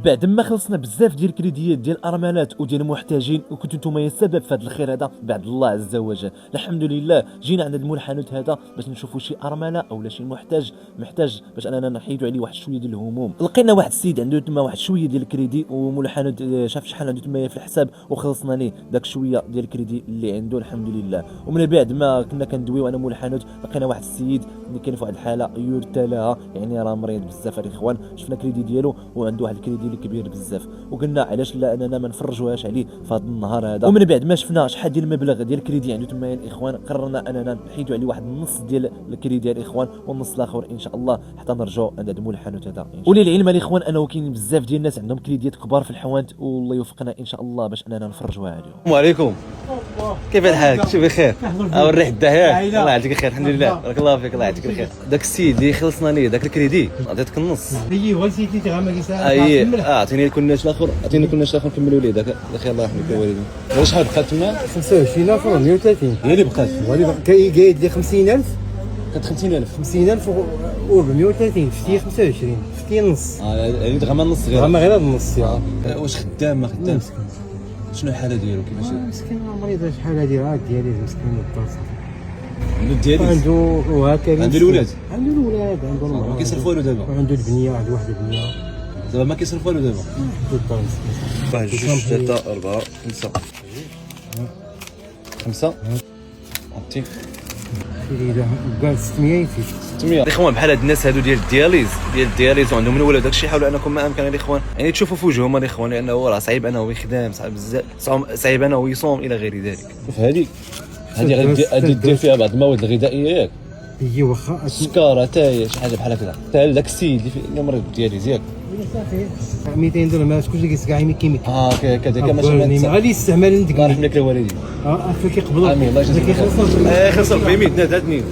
بعد ما خلصنا بزاف ديال الكريديات ديال الارملات وديال المحتاجين وكنتو نتوما السبب في هذا الخير هذا بعد الله عز وجل. الحمد لله جينا عند المنحنى هذا باش نشوفوا شي ارمله اولا شي محتاج باش اننا نحيدوا عليه واحد شويه ديال الهموم. لقينا واحد السيد عنده تما واحد شويه ديال الكريدي ومنحنى شاف شحال عنده تما في الحساب وخلصنا ليه داك شويه ديال الكريدي اللي عنده الحمد لله. ومن بعد ما كنا كندويو انا منحنى لقينا واحد السيد اللي كاين في واحد الحاله يرثى لها، يعني راه مريض بزاف الاخوان. شفنا الكريدي ديالو وعنده واحد الكريدي اللي كبير بزاف وقلنا علاش لا اننا ما نفرجوهاش عليه في هذا النهار هذا. ومن بعد ما شفنا شحال ديال المبلغ ديال الكريدي عنده تما الاخوان قررنا اننا نحيدوا عليه واحد النص ديال الكريدي الاخوان والنص الاخر ان شاء الله حتى نرجعوا عند هذا الحانوت هذا. وللعلم الاخوان انه كاين بزاف ديال الناس عندهم كريديات كبار في الحوانت والله يوفقنا ان شاء الله باش اننا نفرجوها عليهم. السلام عليكم، كيف الحال؟ شو بخير؟ الريح الدهيا الله يعطيك الخير. الحمد لله بارك الله فيك الله يعطيك الخير. داك السيد اللي خلصنا ليه داك الكريدي عطيتك النص. ايوا نسيتي تغمق يسار. اعطيني الكناش الاخر، اعطيني الكناش الاخر نكملوا ليه داك الاخير الله يرحمك الوالدين. شحال بقات تما؟ 25000 و 130 هي اللي بقات. هو اللي قايد لي 50000 كانت 50000 50000 و 430 فتي 25 فتي نص. يعني دغما النص غير دغما غير النص. واش خدام ما خدام؟ شنو الحاله ديالو كيفاش؟ مسكين مريض شحال هادي راه ديالي مسكين الطاس عنده دياليز عنده وهكا عنده الولاد عنده المراه ما كيصرف والو دابا وعنده البنيه عنده واحد البنيه دابا ما كيصرف والو دابا. عنده الطاس 1 2 3 4 5 عرفتي قال 600 يفيد 600. الاخوان بحال هاد الناس هادو ديال الدياليز وعندهم الولاد داكشي حاولوا انكم ما امكن الاخوان يعني تشوفوا في وجههم الاخوان لانه راه صعيب انه يخدم صعيب بزاف صعيب انه يصوم الى غير ذلك. شوف هذه غادي دير فيها بعض المواد الغذائيه ياك هي واخا السكر حتى شي حاجه بحال هكذا حتى داك السيد اللي مريض بالدياليز ياك 200 درهم هذا كلشي كيسقع كيميك كذاك ماشي غادي يستعمل عندك الله يرحم لك الوالدين. كيقبلوا امين الله يجزيك خير. خلصوا ب 100 هاد